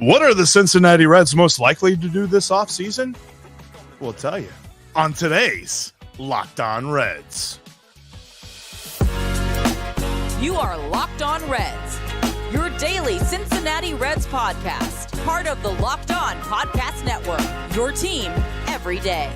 What are the Cincinnati Reds most likely to do this offseason? We'll tell you on today's Locked On Reds. You are Locked On Reds, your daily Cincinnati Reds podcast, part of the Locked On Podcast Network, your team every day.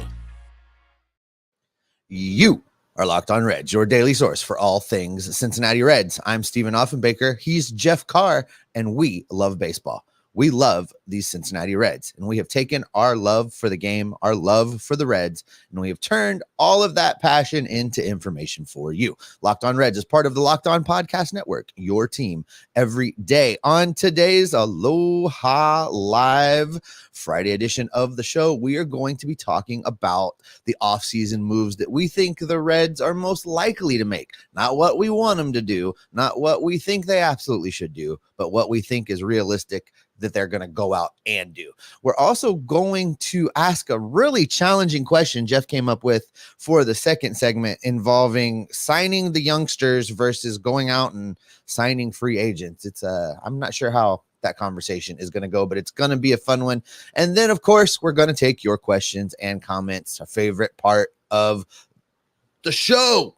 You are Locked On Reds, your daily source for all things Cincinnati Reds. I'm Stephen Offenbaker. He's Jeff Carr, and we love baseball. We love these Cincinnati Reds, and we have taken our love for the game, our love for the Reds, and we have turned all of that passion into information for you. Locked On Reds is part of the Locked On Podcast Network, your team every day. On today's Aloha Live Friday edition of the show, we are going to be talking about the offseason moves that we think the Reds are most likely to make. Not what we want them to do, not what we think they absolutely should do, but what we think is realistic that they're going to go out and do. We're also going to ask a really challenging question Jeff came up with for the second segment involving signing the youngsters versus going out and signing free agents. I'm not sure how that conversation is going to go, but it's going to be a fun one. And then, of course, we're going to take your questions and comments, our favorite part of the show.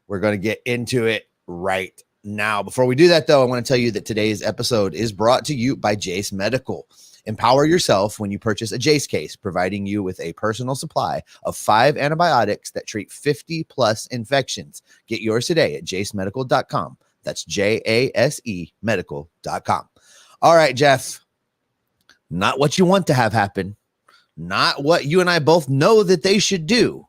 We're going to get into it right now. Before we do that, though, I want to tell you that today's episode is brought to you by Jase Medical. Empower yourself when you purchase a Jase case, providing you with a personal supply of 5 antibiotics that treat 50 plus infections. Get yours today at jasemedical.com. That's JASE medical.com. All right, Jeff, not what you want to have happen, not what you and I both know that they should do,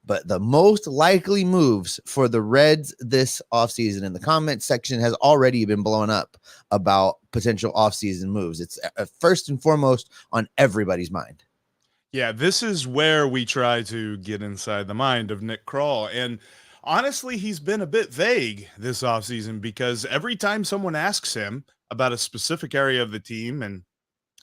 but the most likely moves for the Reds this offseason. And the comment section has already been blown up about potential offseason moves. It's first and foremost on everybody's mind. Yeah, this is where we try to get inside the mind of Nick Krall. And honestly, he's been a bit vague this offseason because every time someone asks him about a specific area of the team and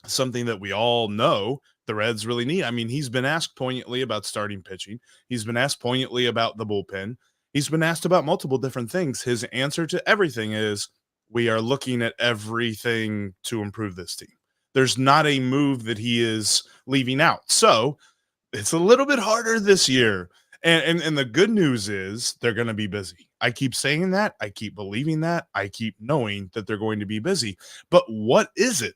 something that we all know the Reds really need. I mean, he's been asked poignantly about starting pitching. He's been asked poignantly about the bullpen. He's been asked about multiple different things. His answer to everything is, we are looking at everything to improve this team. There's not a move that he is leaving out. So it's a little bit harder this year. And the good news is they're going to be busy. I keep saying that. I keep believing that. I keep knowing that they're going to be busy. But what is it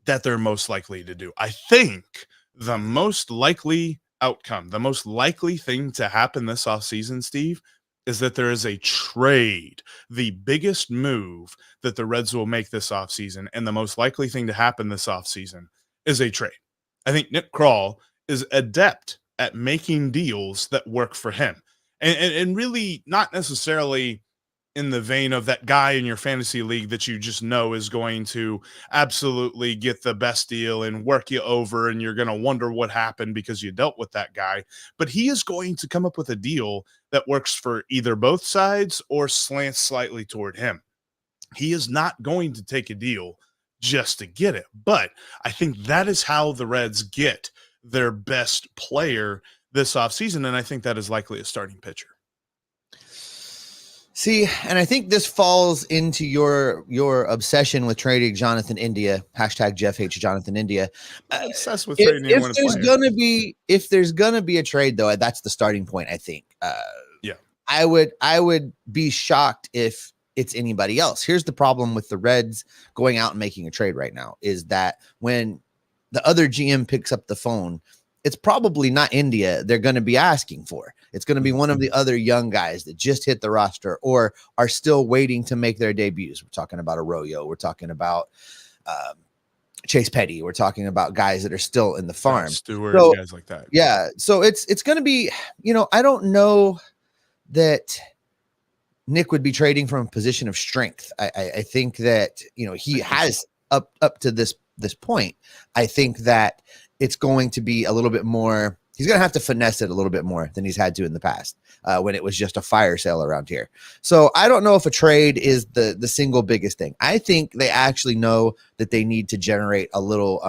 that they're most likely to do? I think the most likely outcome, the most likely thing to happen this offseason, Steve, is that there is a trade. The biggest move that the Reds will make this offseason, and the most likely thing to happen this offseason, is a trade. I think Nick Krall is adept at making deals that work for him. And really not necessarily in the vein of that guy in your fantasy league that you just know is going to absolutely get the best deal and work you over, and you're going to wonder what happened because you dealt with that guy. But he is going to come up with a deal that works for either both sides or slants slightly toward him. He is not going to take a deal just to get it. But I think that is how the Reds get their best player this offseason, and I think that is likely a starting pitcher. See, and I think this falls into your obsession with trading Jonathan India. Hashtag Jeff hates Jonathan India. I'm obsessed with trading anyone. If there's gonna be a trade, though, that's the starting point. I think. Yeah, I would be shocked if it's anybody else. Here's the problem with the Reds going out and making a trade right now: is that when the other GM picks up the phone, it's probably not India they're going to be asking for. It's going to be one of the other young guys that just hit the roster or are still waiting to make their debuts. We're talking about Arroyo. We're talking about Chase Petty. We're talking about guys that are still in the farm. Stewart, guys like that. Yeah. So it's going to be, I don't know that Nick would be trading from a position of strength. I think that, he has up to this point. I think that it's going to be a little bit more. He's going to have to finesse it a little bit more than he's had to in the past when it was just a fire sale around here. So I don't know if a trade is the single biggest thing. I think they actually know that they need to generate a little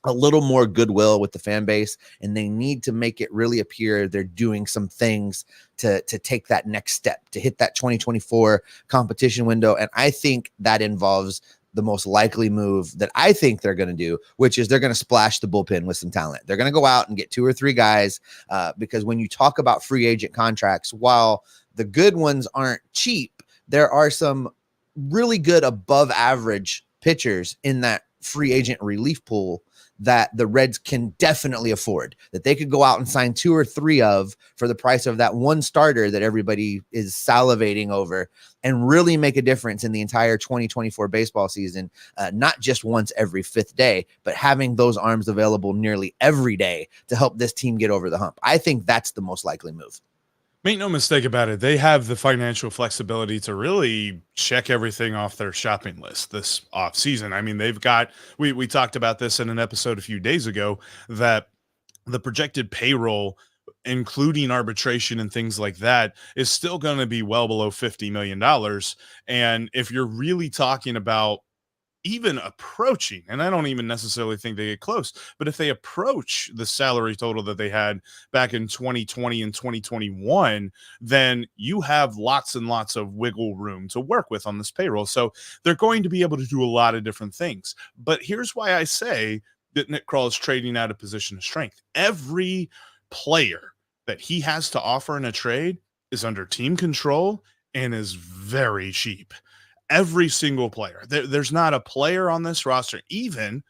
more goodwill with the fan base, and they need to make it really appear they're doing some things to take that next step, to hit that 2024 competition window. And I think that involves the most likely move that I think they're going to do, which is they're going to splash the bullpen with some talent. They're going to go out and get 2 or 3 guys because when you talk about free agent contracts, while the good ones aren't cheap, there are some really good above average pitchers in that free agent relief pool that the Reds can definitely afford, that they could go out and sign 2 or 3 of for the price of that one starter that everybody is salivating over, and really make a difference in the entire 2024 baseball season, not just once every 5th day, but having those arms available nearly every day to help this team get over the hump. I think that's the most likely move. Make no mistake about it. They have the financial flexibility to really check everything off their shopping list this offseason. I mean, they've got, we talked about this in an episode a few days ago, that the projected payroll, including arbitration and things like that, is still going to be well below $50 million. And if you're really talking about even approaching, and I don't even necessarily think they get close, but if they approach the salary total that they had back in 2020 and 2021, then you have lots and lots of wiggle room to work with on this payroll. So they're going to be able to do a lot of different things. But here's why I say that Nick Krall is trading out of position of strength. Every player that he has to offer in a trade is under team control and is very cheap. Every single player. There's not a player on this roster, even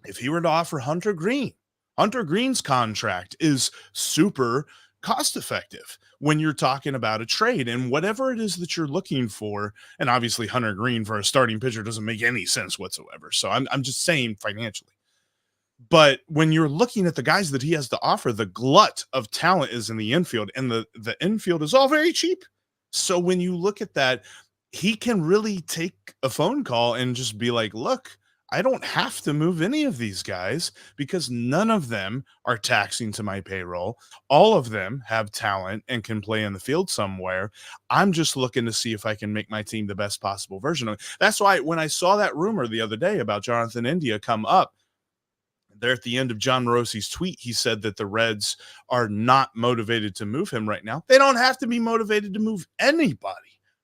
if he were to offer Hunter Green's contract is super cost effective when you're talking about a trade and whatever it is that you're looking for. And obviously Hunter Green for a starting pitcher doesn't make any sense whatsoever. So I'm just saying financially. But when you're looking at the guys that he has to offer, the glut of talent is in the infield, and the infield is all very cheap. So when you look at that, he can really take a phone call and just be like, look, I don't have to move any of these guys because none of them are taxing to my payroll. All of them have talent and can play in the field somewhere. I'm just looking to see if I can make my team the best possible version of it. That's why when I saw that rumor the other day about Jonathan India come up, there at the end of John Morosi's tweet, he said that the Reds are not motivated to move him right now. They don't have to be motivated to move anybody.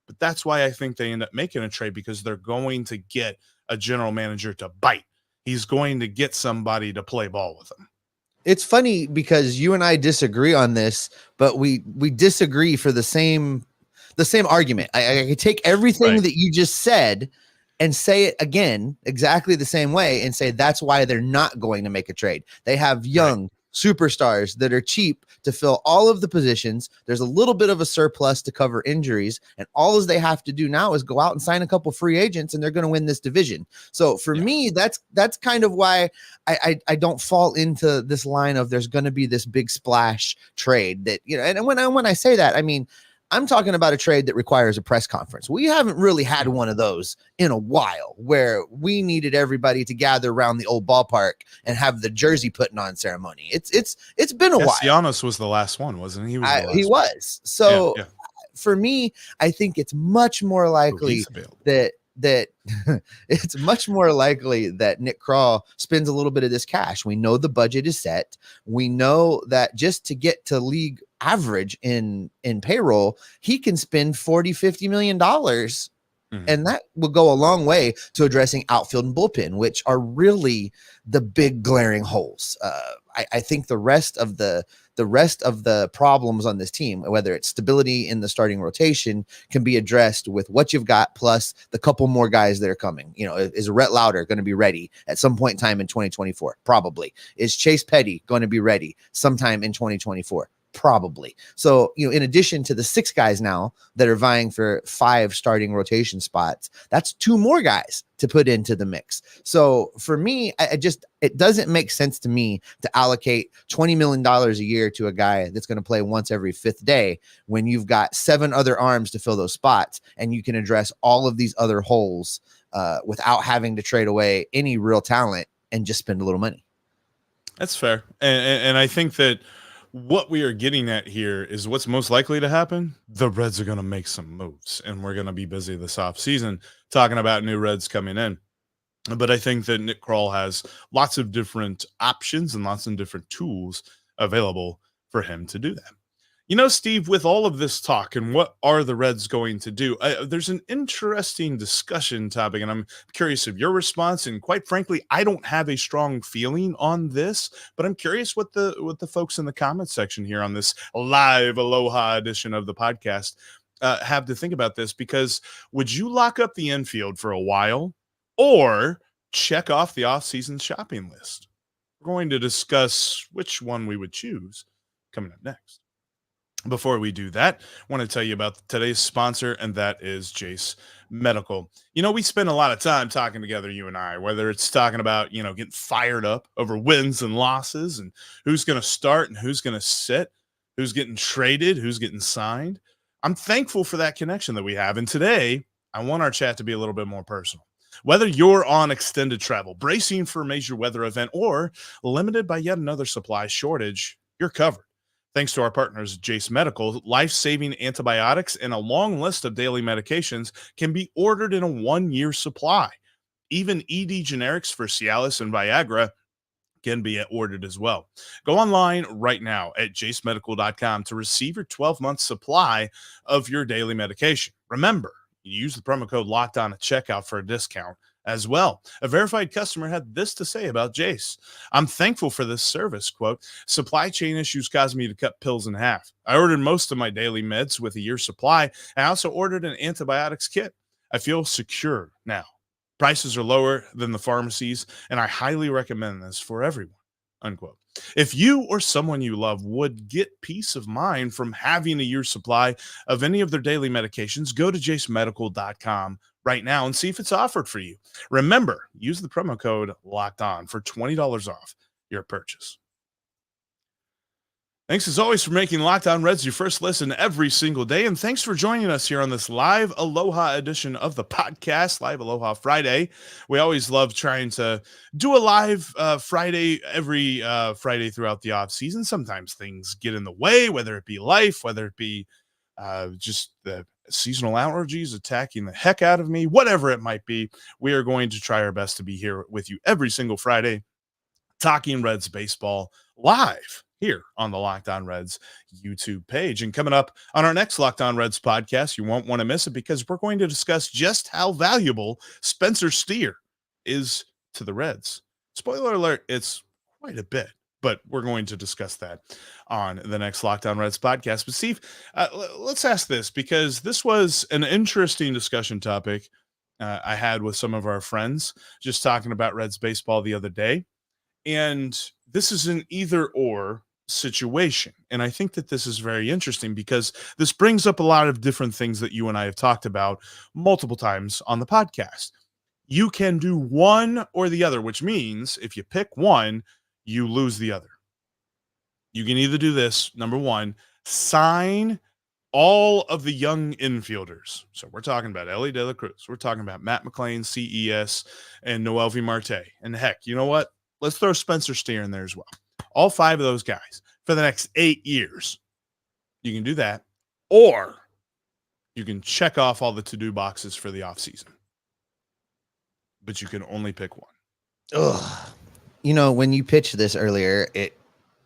But that's why I think they end up making a trade, because they're going to get a general manager to bite. He's going to get somebody to play ball with him. It's funny because you and I disagree on this, but we disagree for the same argument. I could take everything that you just said and say it again exactly the same way and say that's why they're not going to make a trade. They have young superstars that are cheap to fill all of the positions. There's a little bit of a surplus to cover injuries, and all they have to do now is go out and sign a couple free agents, and they're going to win this division. So for me, that's kind of why I don't fall into this line of there's going to be this big splash trade that, you know, and when I say that, I mean, I'm talking about a trade that requires a press conference. We haven't really had one of those in a while, where we needed everybody to gather around the old ballpark and have the jersey putting on ceremony. It's been a while. Giannis was the last one, wasn't he? He was. So for me, I think it's much more likely that it's much more likely that Nick Krall spends a little bit of this cash. We know the budget is set. We know that just to get to league average in payroll, he can spend $40-50 million. And that will go a long way to addressing outfield and bullpen, which are really the big glaring holes. I think the rest of the problems on this team, whether it's stability in the starting rotation, can be addressed with what you've got, plus the couple more guys that are coming. You know, is Rhett Lauder going to be ready at some point in time in 2024? Probably. Is Chase Petty going to be ready sometime in 2024? Probably. So, you know, in addition to the 6 guys now that are vying for 5 starting rotation spots, that's 2 more guys to put into the mix. So for me, it doesn't make sense to me to allocate $20 million a year to a guy that's going to play once every 5th day when you've got 7 other arms to fill those spots, and you can address all of these other holes without having to trade away any real talent and just spend a little money. That's fair. And I think that what we are getting at here is what's most likely to happen. The Reds are going to make some moves, and we're going to be busy this offseason talking about new Reds coming in. But I think that Nick Krall has lots of different options and lots of different tools available for him to do that. Steve, with all of this talk and what are the Reds going to do, there's an interesting discussion topic, and I'm curious of your response. And quite frankly, I don't have a strong feeling on this, but I'm curious what the folks in the comments section here on this live Aloha edition of the podcast have to think about this. Because would you lock up the infield for a while or check off the offseason shopping list? We're going to discuss which one we would choose coming up next. Before we do that, I want to tell you about today's sponsor, and that is Jase Medical. We spend a lot of time talking together, you and I, whether it's talking about, getting fired up over wins and losses and who's going to start and who's going to sit, who's getting traded, who's getting signed. I'm thankful for that connection that we have. And today, I want our chat to be a little bit more personal. Whether you're on extended travel, bracing for a major weather event, or limited by yet another supply shortage, you're covered. Thanks to our partners, Jase Medical, life-saving antibiotics and a long list of daily medications can be ordered in a 1-year supply. Even ED generics for Cialis and Viagra can be ordered as well. Go online right now at jasemedical.com to receive your 12-month supply of your daily medication. Remember, you use the promo code LOCKEDON at checkout for a discount as well. A verified customer had this to say about Jase. I'm thankful for this service. Quote, supply chain issues caused me to cut pills in half. I ordered most of my daily meds with a year's supply. I also ordered an antibiotics kit. I feel secure now. Prices are lower than the pharmacies, and I highly recommend this for everyone. Unquote. If you or someone you love would get peace of mind from having a year's supply of any of their daily medications, go to jasemedical.com right now and see if it's offered for you. Remember, use the promo code LOCKEDON for $20 off your purchase. Thanks as always for making Locked On Reds your first listen every single day. And thanks for joining us here on this live Aloha edition of the podcast, live Aloha Friday. We always love trying to do a live Friday every Friday throughout the off season. Sometimes things get in the way, whether it be life, whether it be just the seasonal allergies attacking the heck out of me, whatever it might be. We are going to try our best to be here with you every single Friday, talking Reds baseball live here on the Locked On Reds YouTube page. And coming up on our next Locked On Reds podcast, you won't want to miss it because we're going to discuss just how valuable Spencer Steer is to the Reds. Spoiler alert, it's quite a bit, but we're going to discuss that on the next Locked On Reds podcast. But Steve, let's ask this, because this was an interesting discussion topic I had with some of our friends just talking about Reds baseball the other day. And this is an either or situation. And I think that this is very interesting because this brings up a lot of different things that you and I have talked about multiple times on the podcast. You can do one or the other, which means if you pick one, you lose the other. You can either do this, number one, sign all of the young infielders. So we're talking about Ellie De La Cruz. We're talking about Matt McLain, CES, and Noelvi Marte. And heck, you know what? Let's throw Spencer Steer in there as well. All 5 of those guys for the next 8 years. You can do that. Or you can check off all the to-do boxes for the offseason. But you can only pick one. Ugh. When you pitched this earlier, it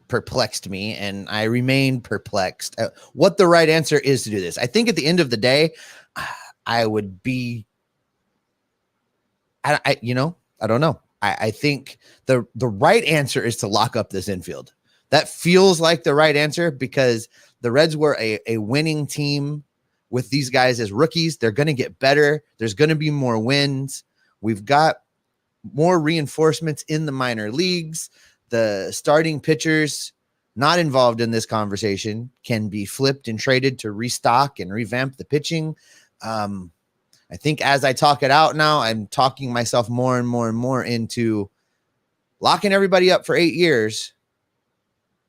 perplexed me, and I remain perplexed at what the right answer is to do this. I think at the end of the day, I would be, I don't know. I think the right answer is to lock up this infield. That feels like the right answer because the Reds were a winning team with these guys as rookies. They're going to get better. There's going to be more wins. We've got more reinforcements in the minor leagues. The starting pitchers not involved in this conversation can be flipped and traded to restock and revamp the pitching. I think as I talk it out now, I'm talking myself more and more and more into locking everybody up for 8 years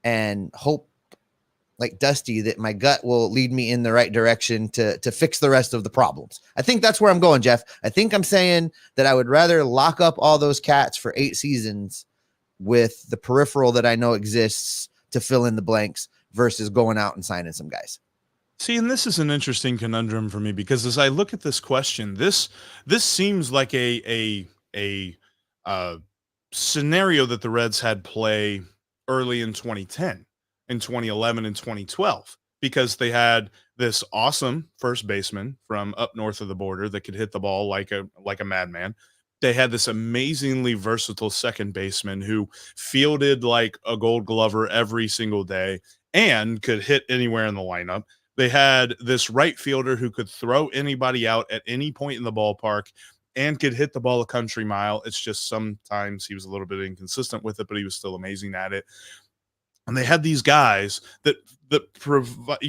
and hope, like Dusty, that my gut will lead me in the right direction to fix the rest of the problems. I think that's where I'm going, Jeff. I think I'm saying that I would rather lock up all those cats for 8 seasons with the peripheral that I know exists to fill in the blanks versus going out and signing some guys. See, and this is an interesting conundrum for me because as I look at this question, this seems like a scenario that the Reds had play early in 2010, in 2011, and 2012. because they had this awesome first baseman from up north of the border that could hit the ball like a madman. They had this amazingly versatile second baseman who fielded like a gold glover every single day and could hit anywhere in the lineup. They had this right fielder who could throw anybody out at any point in the ballpark and could hit the ball a country mile. It's just sometimes he was a little bit inconsistent with it, but he was still amazing at it. And they had these guys that provide,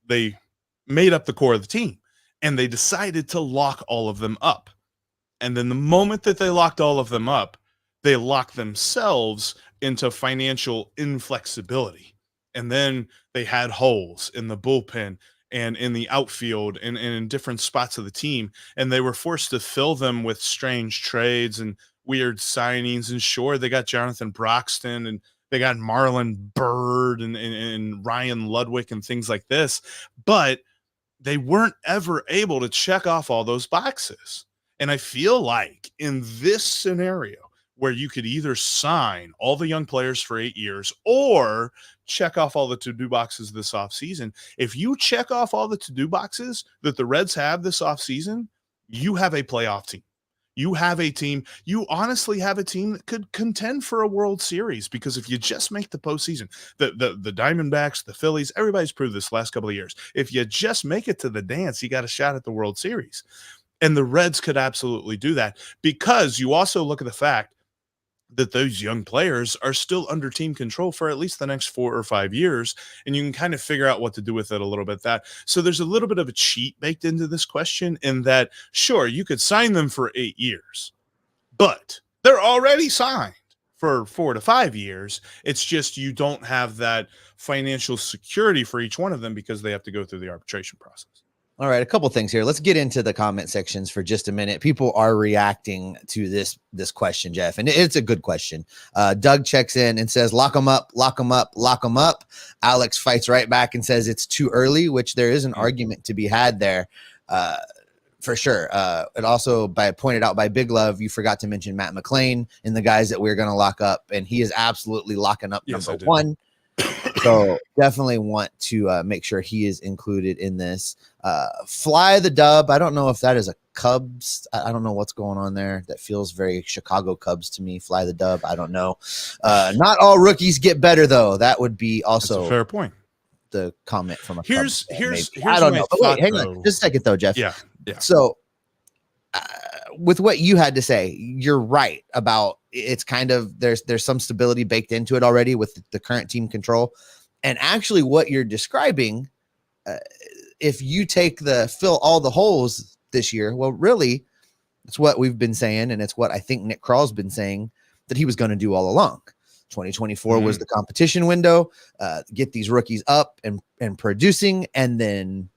they made up the core of the team, and they decided to lock all of them up. And then the moment that they locked all of them up, they locked themselves into financial inflexibility. And then they had holes in the bullpen and in the outfield and in different spots of the team. And they were forced to fill them with strange trades and weird signings. And sure, they got Jonathan Broxton and they got Marlon Byrd and Ryan Ludwig and things like this. But they weren't ever able to check off all those boxes. And I feel like in this scenario where you could either sign all the young players for 8 years or check off all the to-do boxes this offseason, if you check off all the to-do boxes that the Reds have this offseason, you have a playoff team. You have a team. You honestly have a team that could contend for a World Series, because if you just make the postseason, the Diamondbacks, the Phillies, everybody's proved this last couple of years. If you just make it to the dance, you got a shot at the World Series. And the Reds could absolutely do that, because you also look at the fact that those young players are still under team control for at least the next 4 or 5 years, and you can kind of figure out what to do with it a little bit. So there's a little bit of a cheat baked into this question, in that, sure, you could sign them for 8 years, but they're already signed for 4 to 5 years. It's just you don't have that financial security for each one of them because they have to go through the arbitration process. All right, a couple things here. Let's get into the comment sections for just a minute. People are reacting to this question, Jeff, and it's a good question. Doug checks in and says, lock them up, lock them up, lock them up. Alex fights right back and says it's too early, which there is an argument to be had there, for sure. It also pointed out by Big Love, you forgot to mention Matt McClain in the guys that we're going to lock up, and he is absolutely locking up number one. So definitely want to make sure he is included in this. Fly the Dub. I don't know if that is a Cubs. I don't know what's going on there. That feels very Chicago Cubs to me. Fly the Dub. I don't know. Not all rookies get better, though. That would be also a fair point. The comment from a here's I don't know. But wait, hang on just a second, though, Jeff. Yeah. So with what you had to say, you're right about it's kind of there's some stability baked into it already with the current team control. And actually what you're describing, if you take fill all the holes this year, well, really, it's what we've been saying. And it's what I think Nick Kral's been saying that he was going to do all along. 2024 was the competition window, get these rookies up and producing, and then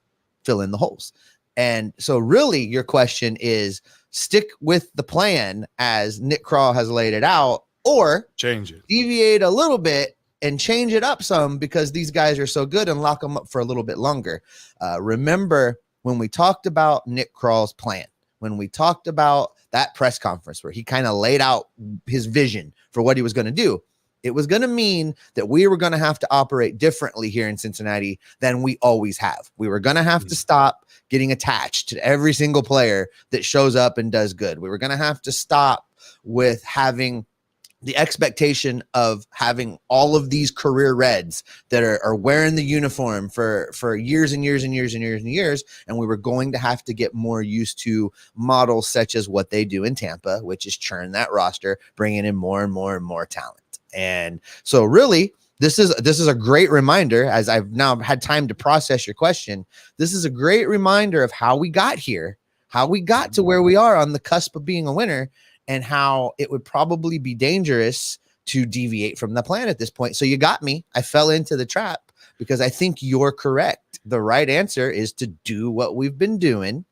fill in the holes. And so really your question is, stick with the plan as Nick Krall has laid it out, or change it, deviate a little bit and change it up some because these guys are so good, and lock them up for a little bit longer. Remember when we talked about Nick Krall's plan, when we talked about that press conference where he kind of laid out his vision for what he was going to do, it was going to mean that we were going to have to operate differently here in Cincinnati than we always have. We were going to have to stop getting attached to every single player that shows up and does good. We were going to have to stop with having the expectation of having all of these career Reds that are wearing the uniform for years and years and years and years and years. And we were going to have to get more used to models such as what they do in Tampa, which is churn that roster, bringing in more and more and more talent. And so really, this is a great reminder, as I've now had time to process your question. This is a great reminder of how we got here, how we got to where we are on the cusp of being a winner, and how it would probably be dangerous to deviate from the plan at this point. So you got me. I fell into the trap because I think you're correct. The right answer is to do what we've been doing.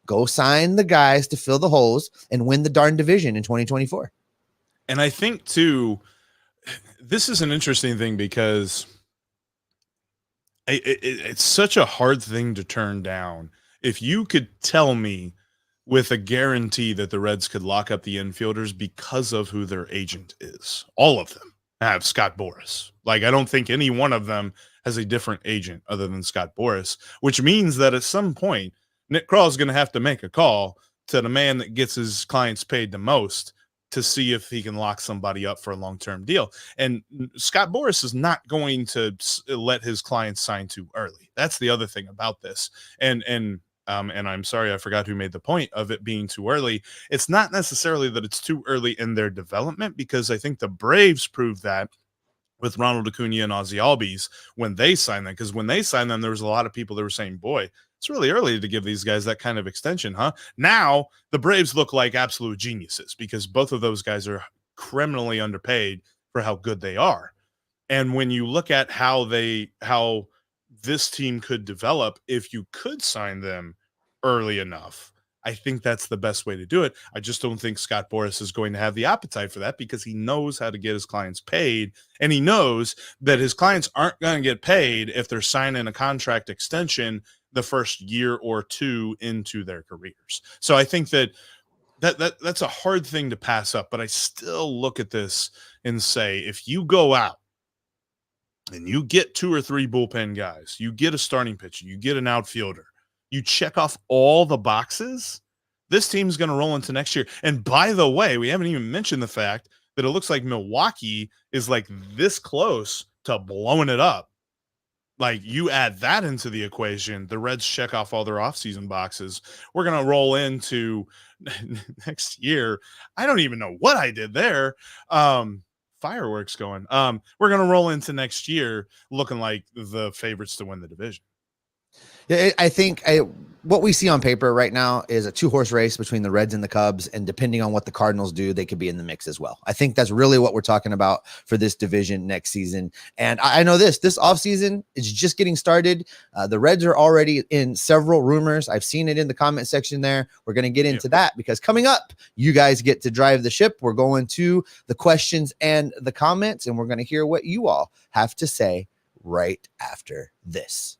Go sign the guys to fill the holes and win the darn division in 2024. And I think, too, this is an interesting thing because it's such a hard thing to turn down. If you could tell me with a guarantee that the Reds could lock up the infielders because of who their agent is, all of them have Scott Boras. Like, I don't think any one of them has a different agent other than Scott Boras, which means that at some point, Nick Krall is going to have to make a call to the man that gets his clients paid the most to see if he can lock somebody up for a long-term deal. And Scott Boras is not going to let his clients sign too early. That's the other thing about this. And I'm sorry, I forgot who made the point of it being too early. It's not necessarily that it's too early in their development, because I think the Braves proved that with Ronald Acuna and Ozzie Albies when they signed them. Because when they signed them, there was a lot of people that were saying, boy, it's really early to give these guys that kind of extension, huh? Now the Braves look like absolute geniuses because both of those guys are criminally underpaid for how good they are. And when you look at how this team could develop, if you could sign them early enough, I think that's the best way to do it. I just don't think Scott Boras is going to have the appetite for that, because he knows how to get his clients paid, and he knows that his clients aren't going to get paid if they're signing a contract extension the first year or two into their careers. So I think that's a hard thing to pass up, but I still look at this and say, if you go out and you get 2 or 3 bullpen guys, you get a starting pitcher, you get an outfielder, you check off all the boxes, this team's going to roll into next year. And by the way, we haven't even mentioned the fact that it looks like Milwaukee is like this close to blowing it up. Like, you add that into the equation, the Reds check off all their offseason boxes. We're going to roll into next year. I don't even know what I did there. Fireworks going. We're going to roll into next year looking like the favorites to win the division. Yeah, I think what we see on paper right now is a 2-horse race between the Reds and the Cubs, and depending on what the Cardinals do, they could be in the mix as well. I think that's really what we're talking about for this division next season. And I know this offseason is just getting started. The Reds are already in several rumors. I've seen it in the comment section there. We're going to get into that, because coming up, you guys get to drive the ship. We're going to the questions and the comments, and we're going to hear what you all have to say right after this.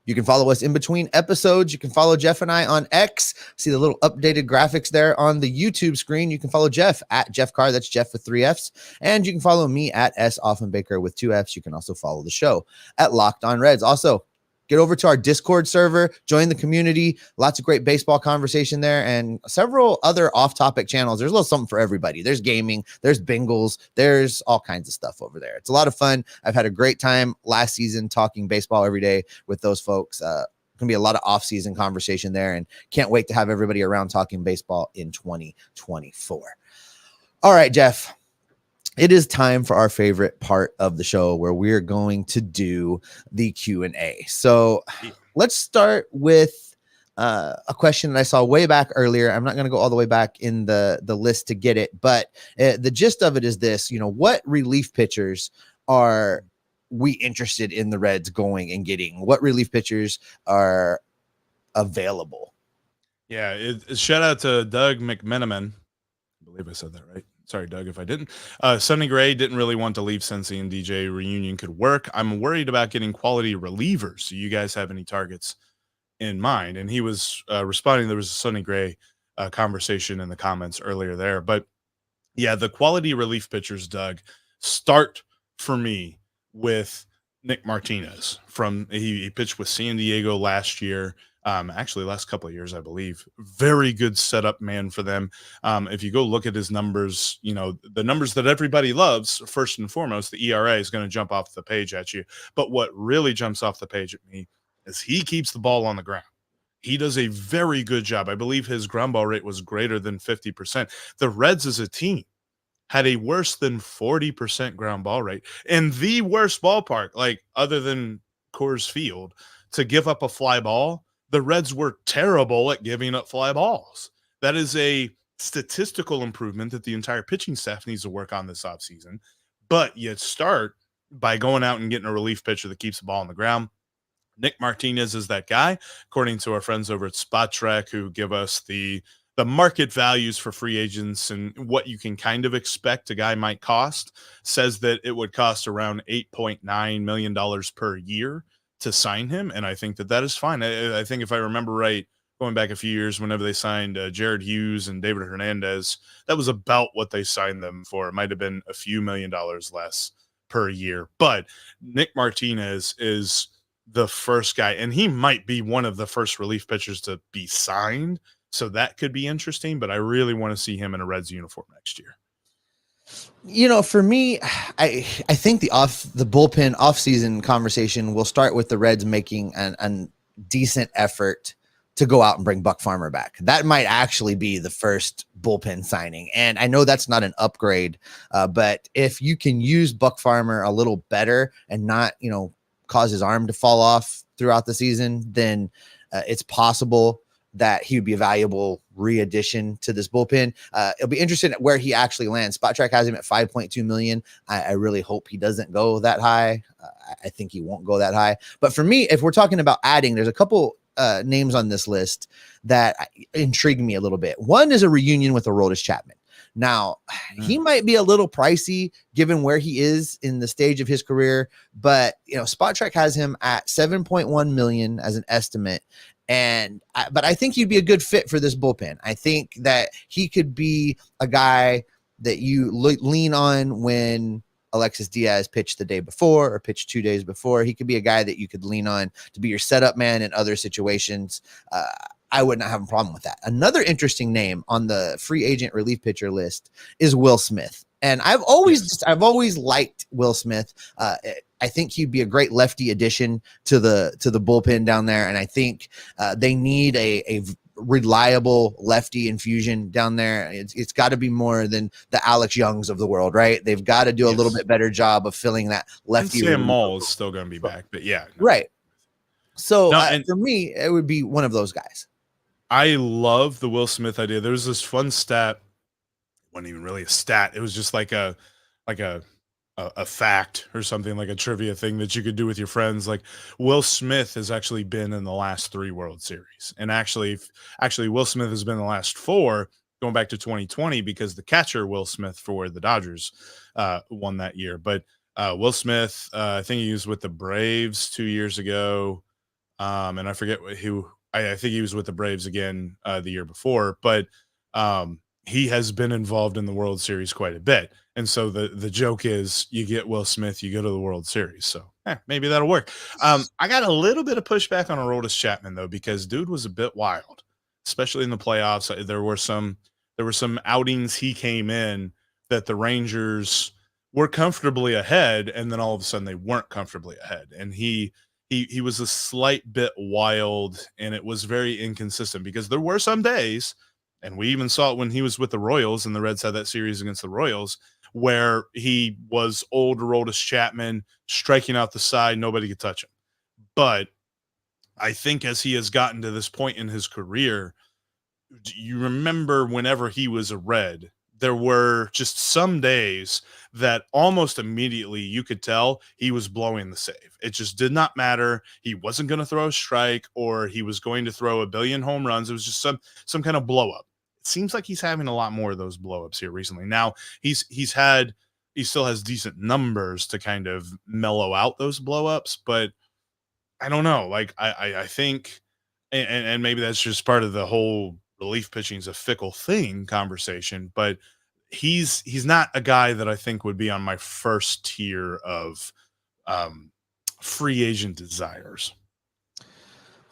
You can follow us in between episodes. You can follow Jeff and I on X. See the little updated graphics there on the YouTube screen. You can follow Jeff at Jeff Carr. That's Jeff with 3 Fs. And you can follow me at S Offenbaker with 2 Fs. You can also follow the show at Locked On Reds. Also, get over to our Discord server, join the community. Lots of great baseball conversation there, and several other off-topic channels. There's a little something for everybody. There's gaming, there's Bengals, there's all kinds of stuff over there. It's a lot of fun. I've had a great time last season talking baseball every day with those folks. Going to be a lot of off-season conversation there, and can't wait to have everybody around talking baseball in 2024. All right, Jeff. It is time for our favorite part of the show, where we're going to do the Q&A. So let's start with a question that I saw way back earlier. I'm not going to go all the way back in the list to get it, but the gist of it is this: what relief pitchers are we interested in the Reds going and getting? What relief pitchers are available? Yeah, shout out to Doug McMenamin. I believe I said that right. Sorry, Doug, if I didn't. Sonny Gray didn't really want to leave Cincy, and DJ reunion could work. I'm worried about getting quality relievers. Do you guys have any targets in mind? And he was responding. There was a Sonny Gray conversation in the comments earlier there. But yeah, the quality relief pitchers, Doug, start for me with Nick Martinez. He pitched with San Diego last year. Actually, last couple of years, I believe. Very good setup man for them. If you go look at his numbers, the numbers that everybody loves, first and foremost, the ERA is going to jump off the page at you. But what really jumps off the page at me is he keeps the ball on the ground. He does a very good job. I believe his ground ball rate was greater than 50%. The Reds as a team had a worse than 40% ground ball rate in the worst ballpark, like other than Coors Field, to give up a fly ball. The Reds were terrible at giving up fly balls. That is a statistical improvement that the entire pitching staff needs to work on this offseason. But you start by going out and getting a relief pitcher that keeps the ball on the ground. Nick Martinez is that guy, according to our friends over at Spot Track, who give us the market values for free agents and what you can kind of expect a guy might cost. Says that it would cost around $8.9 million per year to sign him, and I think that is fine. I think if I remember right, going back a few years, whenever they signed Jared Hughes and David Hernandez, that was about what they signed them for. It might have been a few $1 million less per year. But Nick Martinez is the first guy, and he might be one of the first relief pitchers to be signed. So that could be interesting, but I really want to see him in a Reds uniform next year. For me, I think the bullpen offseason conversation will start with the Reds making a decent effort to go out and bring Buck Farmer back. That might actually be the first bullpen signing. And I know that's not an upgrade, but if you can use Buck Farmer a little better and not, cause his arm to fall off throughout the season, then it's possible that he would be a valuable re-addition to this bullpen. It'll be interesting at where he actually lands. Spot Track has him at $5.2 million. I really hope he doesn't go that high. I think he won't go that high. But for me, if we're talking about adding, there's a couple names on this list that intrigue me a little bit. One is a reunion with Aroldis Chapman. Now, he might be a little pricey given where he is in the stage of his career, but Spot Track has him at $7.1 million as an estimate. But I think he'd be a good fit for this bullpen. I think that he could be a guy that you lean on when Alexis Diaz pitched the day before or pitched 2 days before. He could be a guy that you could lean on to be your setup man in other situations. I would not have a problem with that. Another interesting name on the free agent relief pitcher list is Will Smith. And I've always liked Will Smith. I think he'd be a great lefty addition to the bullpen down there. And I think they need a reliable lefty infusion down there. It's got to be more than the Alex Youngs of the world, right? They've got to do a little bit better job of filling that lefty. And Sam Moll is still going to be back, but yeah. No. Right. So for me, it would be one of those guys. I love the Will Smith idea. There was this fun stat. It wasn't even really a stat. It was just like a fact or something, like a trivia thing that you could do with your friends. Like Will Smith has actually been in the last 3 World Series. And actually Will Smith has been in the last 4 going back to 2020 because the catcher Will Smith for the Dodgers won that year. But Will Smith, I think he was with the Braves 2 years ago. And I forget who. I think he was with the Braves again the year before, but he has been involved in the World Series quite a bit. And so the joke is you get Will Smith, you go to the World Series. So maybe that'll work. I got a little bit of pushback on Aroldis Chapman, though, because dude was a bit wild, especially in the playoffs. There were some outings he came in that the Rangers were comfortably ahead, and then all of a sudden they weren't comfortably ahead. And he was a slight bit wild, and it was very inconsistent because there were some days, and we even saw it when he was with the Royals and the Reds had that series against the Royals, where he was old Aroldis Chapman striking out the side. Nobody could touch him. But I think as he has gotten to this point in his career, you remember whenever he was a Red, there were just some days that almost immediately you could tell he was blowing the save. It just did not matter. He wasn't going to throw a strike or he was going to throw a billion home runs. It was just some kind of blow up. It seems like he's having a lot more of those blow ups here recently. Now he still has decent numbers to kind of mellow out those blow ups, but I don't know. Like I think, and maybe that's just part of the whole relief pitching is a fickle thing conversation, but he's not a guy that I think would be on my first tier of free agent desires.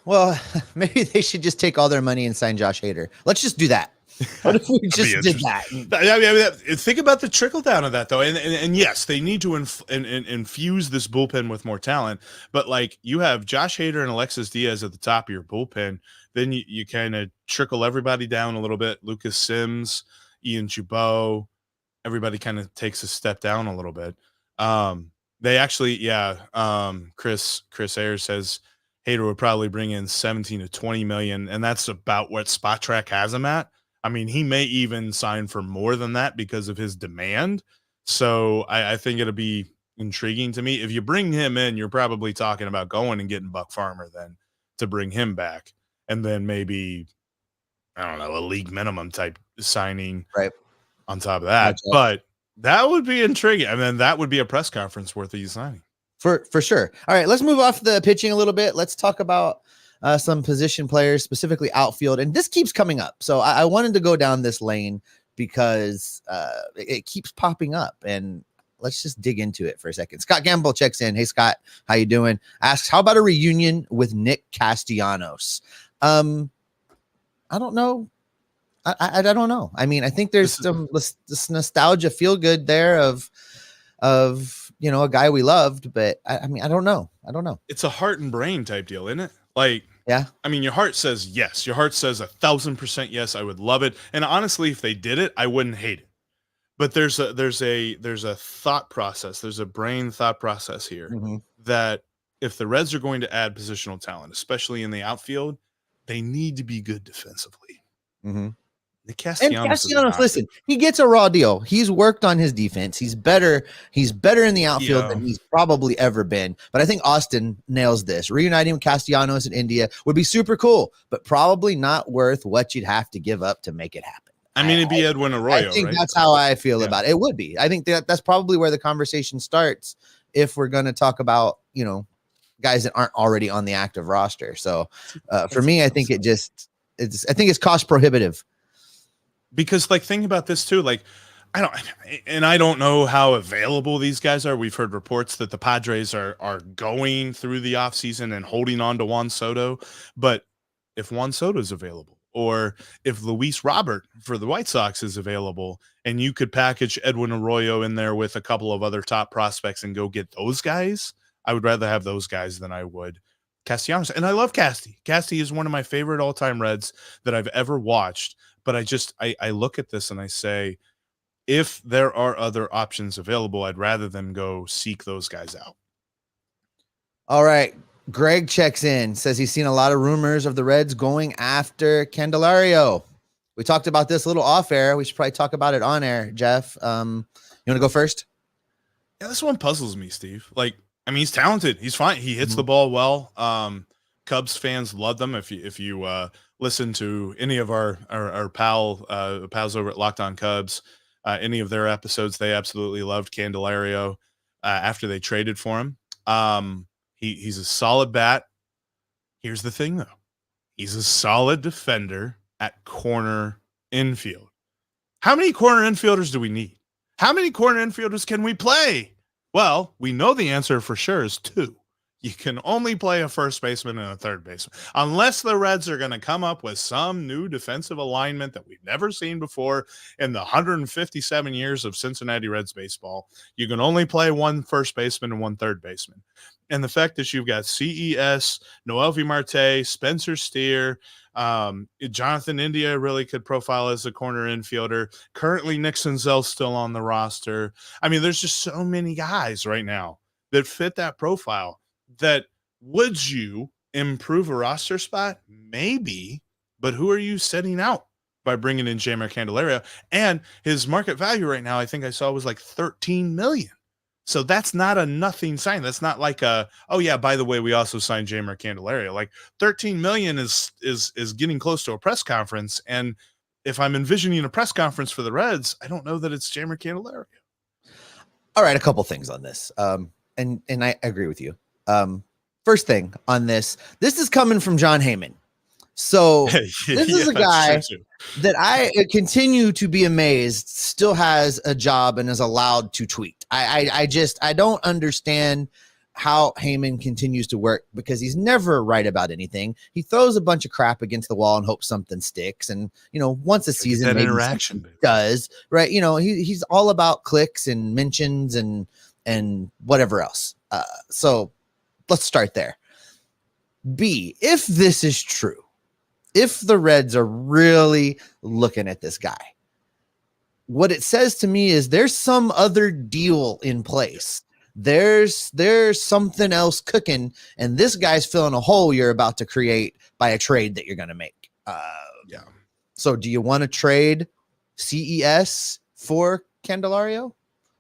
Well, maybe they should just take all their money and sign Josh Hader. Let's just do that. What if we just did that? I mean, think about the trickle down of that, though. And yes, they need to infuse this bullpen with more talent. But like you have Josh Hader and Alexis Diaz at the top of your bullpen, then you kind of trickle everybody down a little bit. Lucas Sims, Ian Gibaut, everybody kind of takes a step down a little bit. They actually, Chris Ayers says Hader would probably bring in 17 to 20 million, and that's about what Spot Track has him at. I mean, he may even sign for more than that because of his demand. So I think it'll be intriguing to me. If you bring him in, you're probably talking about going and getting Buck Farmer then to bring him back. And then maybe, I don't know, a league minimum type signing right on top of that. But that would be intriguing. I mean, that would be a press conference worth of you signing. For sure. All right, let's move off the pitching a little bit. Let's talk about some position players, specifically outfield. And this keeps coming up. So I wanted to go down this lane because it keeps popping up. And let's just dig into it for a second. Scott Gamble checks in. Hey, Scott, how you doing? Asks, how about a reunion with Nick Castellanos? I don't know. I don't know. I mean, I think there's this nostalgia feel good there of a guy we loved, but I mean, I don't know. It's a heart and brain type deal, isn't it? Like, yeah. I mean, your heart says yes. Your heart says 1,000% yes. I would love it. And honestly, if they did it, I wouldn't hate it. But there's a thought process. There's a brain thought process here that if the Reds are going to add positional talent, especially in the outfield, they need to be good defensively. Castellanos, listen, he gets a raw deal. He's worked on his defense. He's better in the outfield than he's probably ever been. But I think Austin nails this. Reuniting with Castellanos in India would be super cool, but probably not worth what you'd have to give up to make it happen. I mean, it'd be Edwin Arroyo. I think that's how I feel about it. It would be. I think that's probably where the conversation starts if we're going to talk about, guys that aren't already on the active roster. So for me, I think it's cost prohibitive. Because think about this too. Like, I don't know how available these guys are. We've heard reports that the Padres are going through the offseason and holding on to Juan Soto. But if Juan Soto is available, or if Luis Robert for the White Sox is available, and you could package Edwin Arroyo in there with a couple of other top prospects and go get those guys, I would rather have those guys than I would Castellanos. And I love Casty. Casty is one of my favorite all-time Reds that I've ever watched. But I look at this and I say, if there are other options available, I'd rather them go seek those guys out. All right. Greg checks in, says he's seen a lot of rumors of the Reds going after Candelario. We talked about this a little off air. We should probably talk about it on air, Jeff. You want to go first? Yeah, this one puzzles me, Steve. He's talented. He's fine. He hits the ball well. Cubs fans love them. If you listen to any of our pals over at Locked On Cubs, any of their episodes, they absolutely loved Candelario after they traded for him. He's a solid bat. Here's the thing, though. He's a solid defender at corner infield. How many corner infielders do we need? How many corner infielders can we play? Well, we know the answer for sure is 2. You can only play a first baseman and a third baseman, unless the Reds are going to come up with some new defensive alignment that we've never seen before in the 157 years of Cincinnati Reds baseball. You can only play one first baseman and one third baseman. And the fact that you've got CES, Noelvi Marte, Spencer Steer, Jonathan India really could profile as a corner infielder. Currently, Nick Senzel's still on the roster. I mean, there's just so many guys right now that fit that profile. That would you improve a roster spot? Maybe, but who are you setting out by bringing in Jeimer Candelario? And his market value right now, I think I saw was like $13 million. So that's not a nothing sign. That's not like oh yeah, by the way, we also signed Jeimer Candelario. Like $13 million is getting close to a press conference. And if I'm envisioning a press conference for the Reds, I don't know that it's Jeimer Candelario. All right, a couple things on this. And I agree with you. First thing on this is coming from John Heyman. So this is a guy that I continue to be amazed still has a job and is allowed to tweet. I don't understand how Heyman continues to work because he's never right about anything. He throws a bunch of crap against the wall and hopes something sticks. And, once a season, that maybe interaction does, right? He's all about clicks and mentions and whatever else. So let's start there. B, if this is true, if the Reds are really looking at this guy, what it says to me is there's some other deal in place. There's something else cooking, and this guy's filling a hole you're about to create by a trade that you're going to make. Yeah. So do you want to trade CES for Candelario?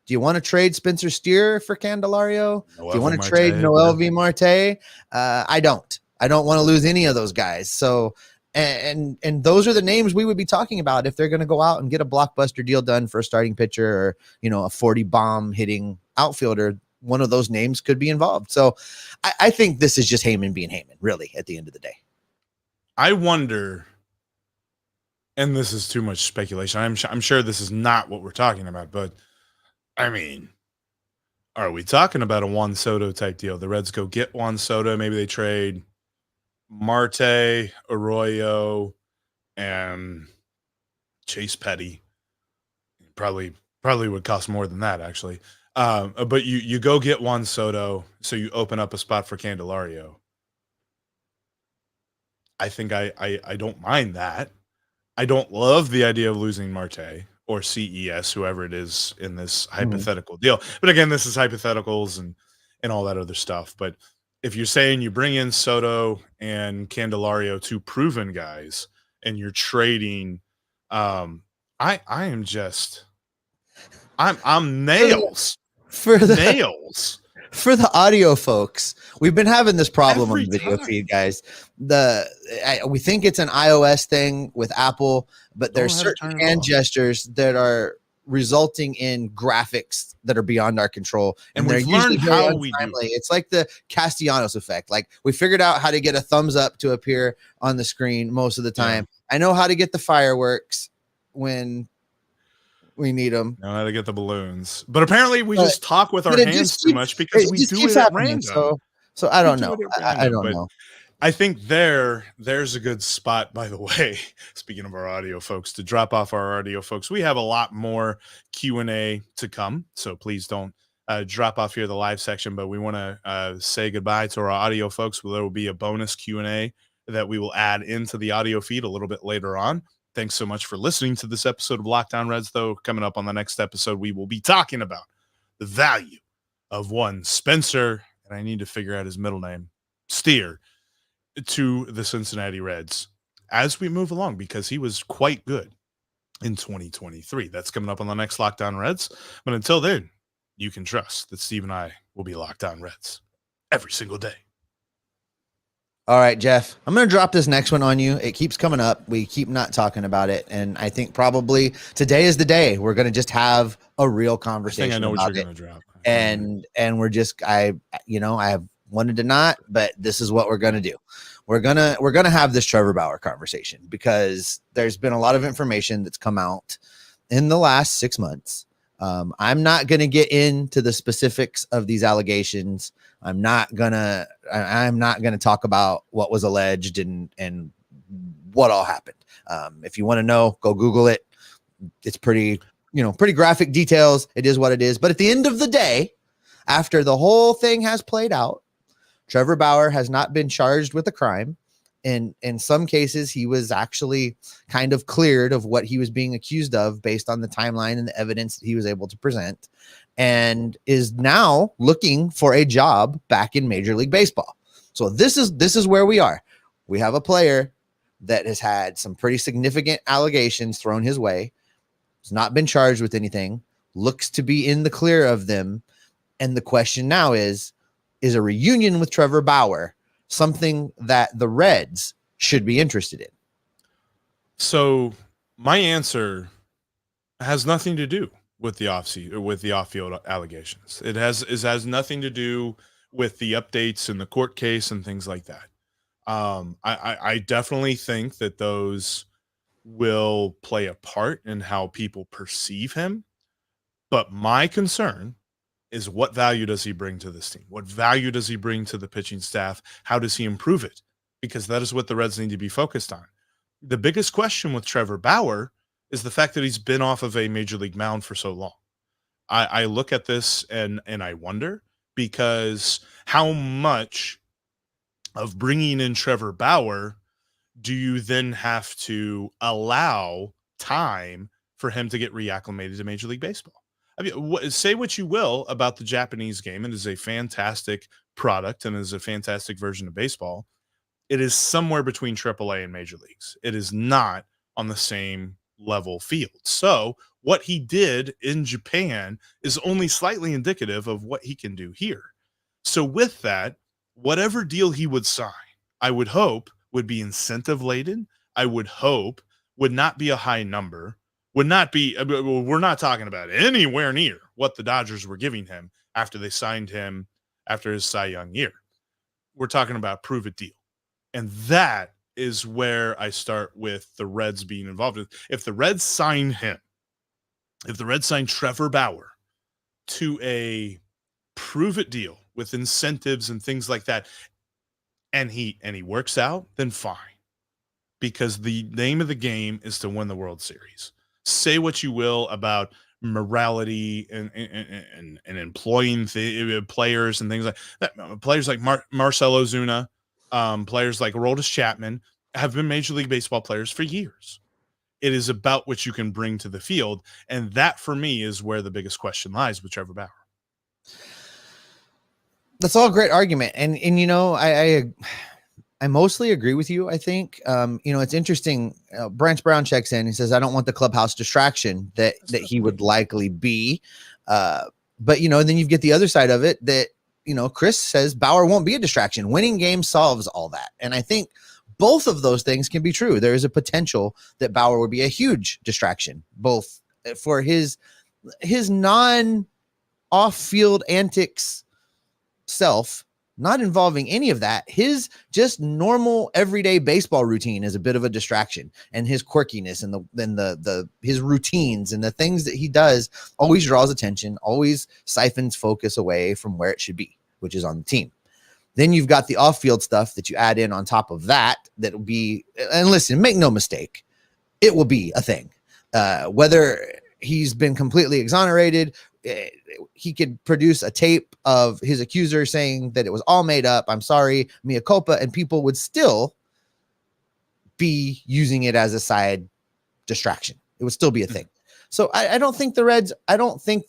Do you want to trade Spencer Steer for Candelario? Do you want to trade Noelvi Marte? I don't want to lose any of those guys. So, and those are the names we would be talking about if they're going to go out and get a blockbuster deal done for a starting pitcher or, a 40 bomb hitting outfielder. One of those names could be involved. So I think this is just Heyman being Heyman, really, at the end of the day. I wonder, and this is too much speculation. I'm sure this is not what we're talking about, but I mean, Are we talking about a Juan Soto type deal? The Reds go get Juan Soto. Maybe they trade Marte, Arroyo, and Chase Petty. Probably would cost more than that, actually. But you go get Juan Soto, so you open up a spot for Candelario. I think I don't mind that. I don't love the idea of losing Marte or CES, whoever it is in this hypothetical deal. But again, this is hypotheticals and all that other stuff. But if you're saying you bring in Soto and Candelario, two proven guys, and you're trading, I'm nails for the nails. For the audio folks, we've been having this problem Every on the video time. feed, guys. We think it's an iOS thing with Apple, but there's know how to certain turn it hand off. gestures that are resulting in graphics that are beyond our control, And they're we've usually learned very how we do untimely. It's like the Castellanos effect. Like, we figured out how to get a thumbs up to appear on the screen most of the time. I know how to get the fireworks when we need them. Know how to get the balloons, but apparently we just talk with our But it hands just too keeps- much because it we just do keeps it at happening. random. So I don't We do know. it at I random, don't but know. I think there's a good spot, by the way, speaking of our audio folks, to drop off our audio folks. We have a lot more Q&A to come, so please don't drop off here the live section, but we want to say goodbye to our audio folks. There will be a bonus Q&A that we will add into the audio feed a little bit later on. Thanks so much for listening to this episode of Locked On Reds, though. Coming up on the next episode, we will be talking about the value of one Spencer, and I need to figure out his middle name, Steer, to the Cincinnati Reds as we move along, because he was quite good in 2023. That's coming up on the next Locked On Reds. But until then, you can trust that Steve and I will be Locked On Reds every single day. All right, Jeff, I'm going to drop this next one on you. It keeps coming up. We keep not talking about it. And I think probably today is the day we're going to just have a real conversation. I know what about you're it. going to drop. And we're just, I have wanted to not, but this is what we're going to do. We're going to have this Trevor Bauer conversation because there's been a lot of information that's come out in the last 6 months. I'm not going to get into the specifics of these allegations. I'm not gonna talk about what was alleged and what all happened. If you want to know, go Google it. It's pretty graphic details. It is what it is. But at the end of the day, after the whole thing has played out, Trevor Bauer has not been charged with a crime. And in some cases, he was actually kind of cleared of what he was being accused of based on the timeline and the evidence that he was able to present, and is now looking for a job back in Major League Baseball. So this is where we are. We have a player that has had some pretty significant allegations thrown his way, has not been charged with anything, looks to be in the clear of them. And the question now is a reunion with Trevor Bauer something that the Reds should be interested in? So my answer has nothing to do with the off-field allegations. It has nothing to do with the updates in the court case and things like that. I definitely think that those will play a part in how people perceive him. But my concern is, what value does he bring to this team? What value does he bring to the pitching staff? How does he improve it? Because that is what the Reds need to be focused on. The biggest question with Trevor Bauer is the fact that he's been off of a major league mound for so long. I look at this and I wonder, because how much of bringing in Trevor Bauer do you then have to allow time for him to get reacclimated to Major League Baseball? I mean, say what you will about the Japanese game. It is a fantastic product and is a fantastic version of baseball. It is somewhere between AAA and Major Leagues. It is not on the same level field. So what he did in Japan is only slightly indicative of what he can do here. So with that, whatever deal he would sign, I would hope would be incentive laden. I would hope would not be a high number. Would not be, we're not talking about anywhere near what the Dodgers were giving him after they signed him after his Cy Young year. We're talking about prove it deal. And that is where I start with the Reds being involved. If the Reds sign him, if the Reds sign Trevor Bauer to a prove it deal with incentives and things like that, and he works out, then fine. Because the name of the game is to win the World Series. Say what you will about morality and employing players and things like that. Players like Marcell Ozuna, players like Aroldis Chapman have been Major League Baseball players for years. It is about what you can bring to the field, and that for me is where the biggest question lies with Trevor Bauer. That's all a great argument, and you know, I mostly agree with you. I think, you know, it's interesting. Branch Brown checks in. He says, I don't want the clubhouse distraction that he would likely be. But, you know, then you get the other side of it that, you know, Chris says Bauer won't be a distraction. Winning games solves all that. And I think both of those things can be true. There is a potential that Bauer would be a huge distraction, both for his non off-field antics self, not involving any of that. His just normal everyday baseball routine is a bit of a distraction, and his quirkiness and his routines and the things that he does always draws attention, always siphons focus away from where it should be, which is on the team. Then you've got the off-field stuff that you add in on top of that will be, and listen, make no mistake, it will be a thing. Whether he's been completely exonerated, he could produce a tape of his accuser saying that it was all made up, I'm sorry, mea culpa, and people would still be using it as a side distraction. It would still be a thing. So I don't think the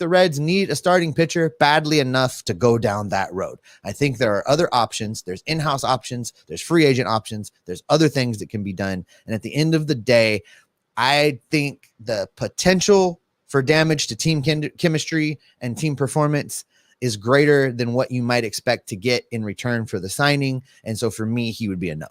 Reds need a starting pitcher badly enough to go down that road. I think there are other options. There's in-house options. There's free agent options. There's other things that can be done. And at the end of the day, I think the potential for damage to team chemistry and team performance is greater than what you might expect to get in return for the signing. And so for me, he would be a no.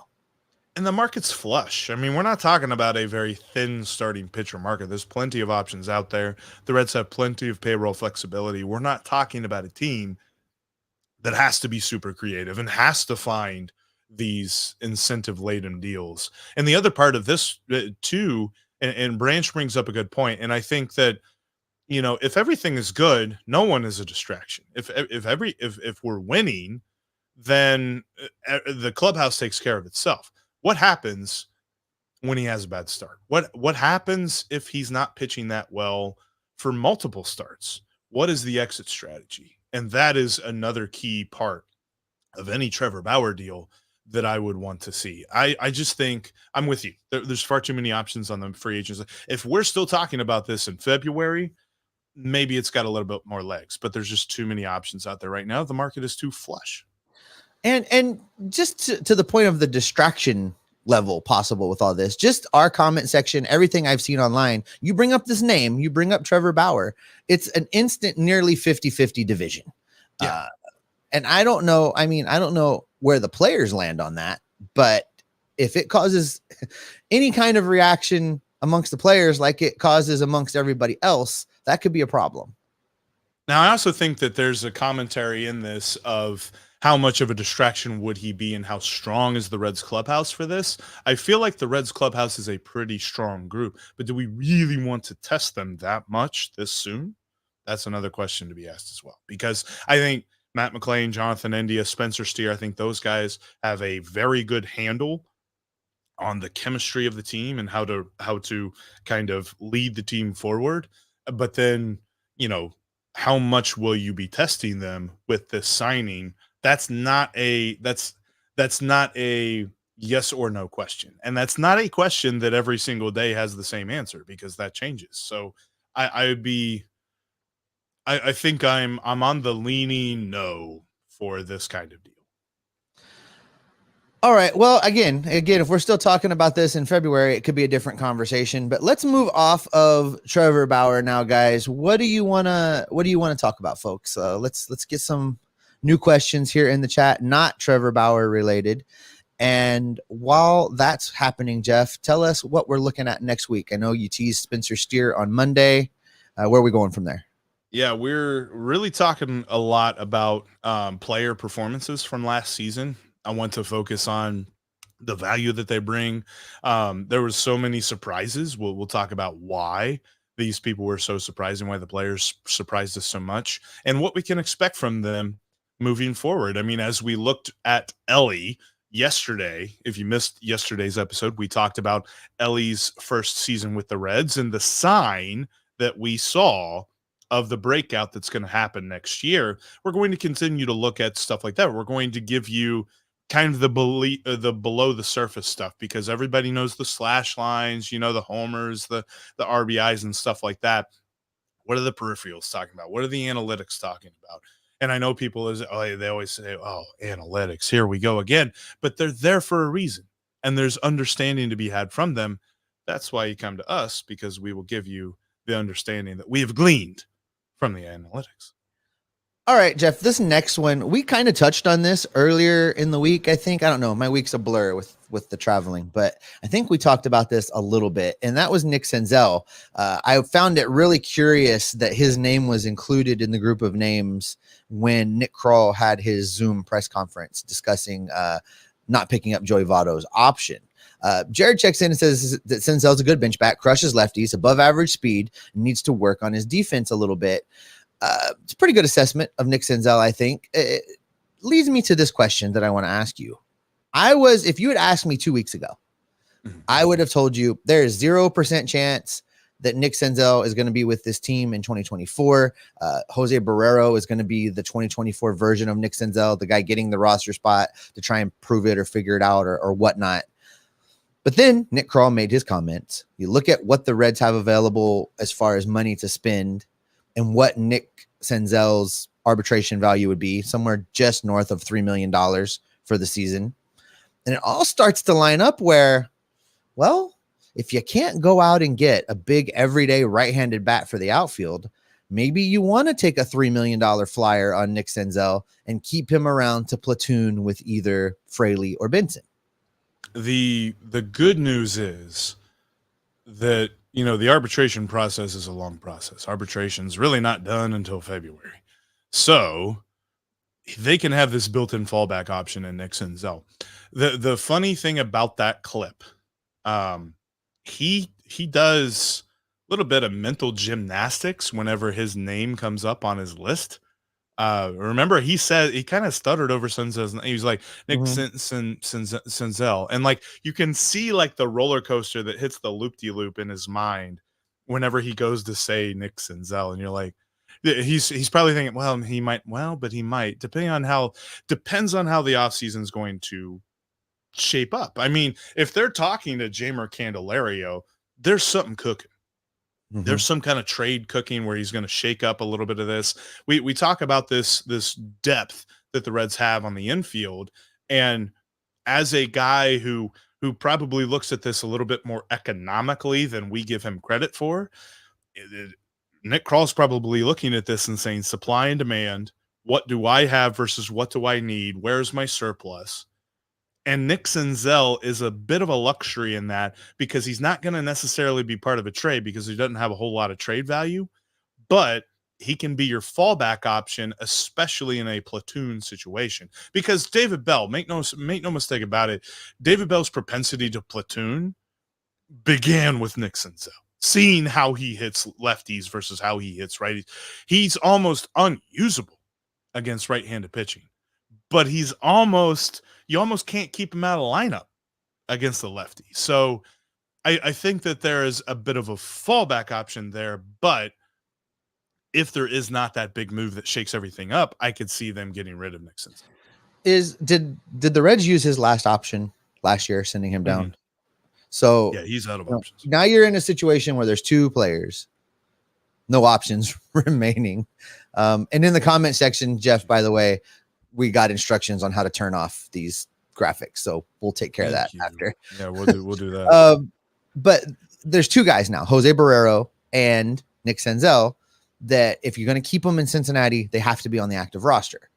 And the market's flush. I mean, we're not talking about a very thin starting pitcher market. There's plenty of options out there. The Reds have plenty of payroll flexibility. We're not talking about a team that has to be super creative and has to find these incentive-laden deals. And the other part of this, too, and Branch brings up a good point, and I think that, you know, if everything is good, no one is a distraction. If we're winning, then the clubhouse takes care of itself. What happens when he has a bad start? What happens if he's not pitching that well for multiple starts? What is the exit strategy? And that is another key part of any Trevor Bauer deal that I would want to see. I just think I'm with you. There's far too many options on the free agents. If we're still talking about this in February, maybe it's got a little bit more legs, but there's just too many options out there right now. The market is too flush. And just to the point of the distraction level possible with all this, just our comment section, everything I've seen online, you bring up this name, you bring up Trevor Bauer, it's an instant nearly 50-50 division. Yeah. And I don't know. I mean, I don't know where the players land on that, but if it causes any kind of reaction amongst the players like it causes amongst everybody else, that could be a problem. Now, I also think that there's a commentary in this of how much of a distraction would he be and how strong is the Reds clubhouse for this. I feel like the Reds clubhouse is a pretty strong group, but do we really want to test them that much this soon? That's another question to be asked as well, because I think Matt McClain, Jonathan India, Spencer Steer, I think those guys have a very good handle on the chemistry of the team and how to kind of lead the team forward. But then, you know, how much will you be testing them with this signing? That's not a yes or no question. And that's not a question that every single day has the same answer, because that changes. So I think I'm on the leaning no for this kind of deal. All right. Well, again, if we're still talking about this in February, it could be a different conversation, but let's move off of Trevor Bauer now, guys. What do you want to talk about, folks? Let's get some new questions here in the chat, not Trevor Bauer related. And while that's happening, Jeff, tell us what we're looking at next week. I know you teased Spencer Steer on Monday. Where are we going from there? Yeah, we're really talking a lot about player performances from last season. I want to focus on the value that they bring. There was so many surprises. We'll talk about why these people were so surprising, why the players surprised us so much, and what we can expect from them moving forward. I mean, as we looked at Ellie yesterday, if you missed yesterday's episode, we talked about Ellie's first season with the Reds and the sign that we saw of the breakout that's going to happen next year. We're going to continue to look at stuff like that. We're going to give you kind of the below the surface stuff, because everybody knows the slash lines, the homers, the RBIs and stuff like that. What are the peripherals talking about? What are the analytics talking about? And I know people they always say, oh, analytics, here we go again, but they're there for a reason, and there's understanding to be had from them. That's why you come to us, because we will give you the understanding that we have gleaned from the analytics. All right, Jeff, this next one, we kind of touched on this earlier in the week. I think, I don't know, my week's a blur with the traveling, but I think we talked about this a little bit, and that was Nick Senzel. I found it really curious that his name was included in the group of names when Nick Krall had his Zoom press conference discussing not picking up Joey Votto's option. Jared checks in and says that Senzel's a good bench bat, crushes lefties, above average speed, and needs to work on his defense a little bit. It's a pretty good assessment of Nick Senzel, I think. It leads me to this question that I want to ask you. If you had asked me 2 weeks ago, I would have told you there is 0% chance that Nick Senzel is going to be with this team in 2024. Jase Barrero is going to be the 2024 version of Nick Senzel, the guy getting the roster spot to try and prove it or figure it out or whatnot. But then Nick Krall made his comments. You look at what the Reds have available as far as money to spend and what Nick Senzel's arbitration value would be, somewhere just north of $3 million for the season. And it all starts to line up where, well, if you can't go out and get a big everyday right-handed bat for the outfield, maybe you want to take a $3 million flyer on Nick Senzel and keep him around to platoon with either Fraley or Benson. The good news is that, the arbitration process is a long process. Arbitration's really not done until February. So they can have this built-in fallback option in Nick Senzel. The funny thing about that clip, he does a little bit of mental gymnastics whenever his name comes up on his list. Remember, he said he kind of stuttered over Senzel. He was like Nick Senzel, and like you can see like the roller coaster that hits the loop-de-loop in his mind whenever he goes to say Nick Senzel, and you're like, he's probably thinking, well, he might, but he might, depends on how the offseason is going to shape up. I mean, if they're talking to Jeimer Candelario, there's something cooking. There's some kind of trade cooking where he's going to shake up a little bit of this. We talk about this depth that the Reds have on the infield, and as a guy who probably looks at this a little bit more economically than we give him credit for, Nick Krall's probably looking at this and saying supply and demand. What do I have versus what do I need? Where's my surplus? And Nick Senzel is a bit of a luxury in that, because he's not going to necessarily be part of a trade because he doesn't have a whole lot of trade value, but he can be your fallback option, especially in a platoon situation. Because David Bell, make no mistake about it, David Bell's propensity to platoon began with Nick Senzel. Seeing how he hits lefties versus how he hits righties, he's almost unusable against right-handed pitching, but you almost can't keep him out of lineup against the lefty. So I think that there is a bit of a fallback option there, but if there is not that big move that shakes everything up, I could see them getting rid of Nick Senzel. Did the Reds use his last option last year, sending him down? So yeah, he's out of options. Now you're in a situation where there's two players, no options remaining. And in the comment section, Jeff, by the way, we got instructions on how to turn off these graphics, so we'll take care of that after. Yeah, we'll do that. But there's two guys now, Jase Barrero and Nick Senzel, that if you're going to keep them in Cincinnati, they have to be on the active roster.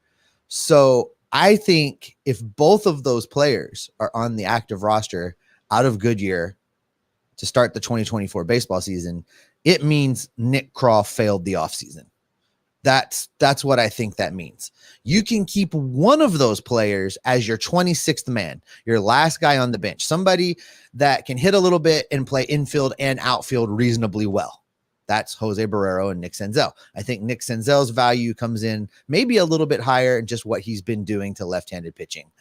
So I think if both of those players are on the active roster out of Goodyear to start the 2024 baseball season, it means Nick Krall failed the offseason. That's what I think that means. You can keep one of those players as your 26th man, your last guy on the bench, somebody that can hit a little bit and play infield and outfield reasonably well. That's Jose Barrero and Nick Senzel. I think Nick Senzel's value comes in maybe a little bit higher in just what he's been doing to left-handed pitching.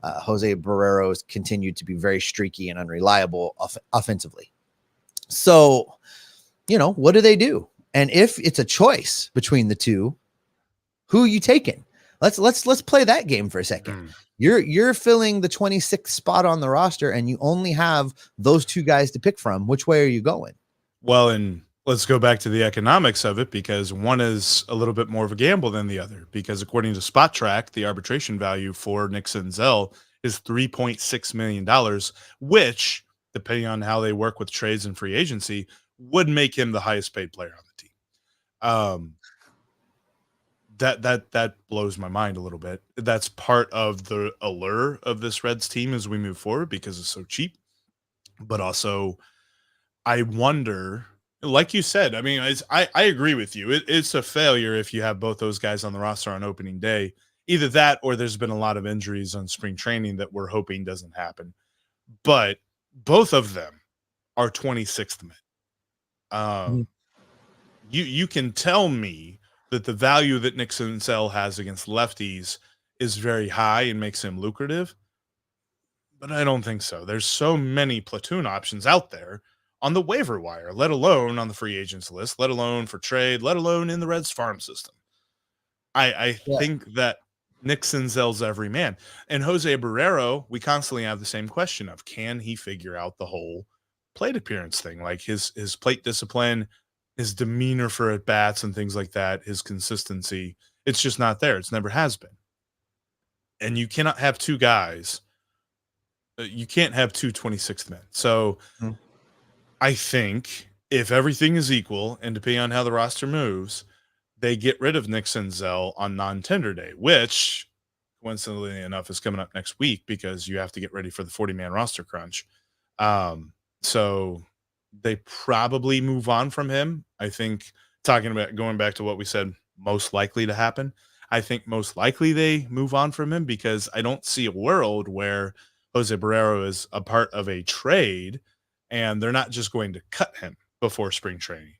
Jose Barrero's continued to be very streaky and unreliable offensively. So, what do they do? And if it's a choice between the two, who are you taking? Let's play that game for a second. You're filling the 26th spot on the roster, and you only have those two guys to pick from. Which way are you going? Well, and let's go back to the economics of it, because one is a little bit more of a gamble than the other. Because according to Spot Track, the arbitration value for Nick Senzel is $3.6 million, which, depending on how they work with trades and free agency, would make him the highest paid player on the team. That blows my mind a little bit. That's part of the allure of this Reds team as we move forward, because it's so cheap. But also, I wonder, like you said, I mean, I agree with you. It's a failure if you have both those guys on the roster on opening day. Either that, or there's been a lot of injuries on spring training that we're hoping doesn't happen. But both of them are 26th men. You can tell me that the value that Nick Senzel has against lefties is very high and makes him lucrative, but I don't think so. There's so many platoon options out there on the waiver wire, let alone on the free agents list, let alone for trade, let alone in the Reds farm system. I think that Nick Senzel's every man. And Jose Barrero, we constantly have the same question of, can he figure out the whole plate appearance thing? Like his plate discipline, his demeanor for at-bats and things like that, his consistency, it's just not there. It's never has been. And you cannot have two guys. You can't have two 26th men. So I think if everything is equal, and depending on how the roster moves, they get rid of Nick Senzel on non-tender day, which, coincidentally enough, is coming up next week, because you have to get ready for the 40-man roster crunch. So they probably move on from him. I think, talking about going back to what we said, most likely to happen, I think most likely they move on from him, because I don't see a world where Jose Barrero is a part of a trade and they're not just going to cut him before spring training.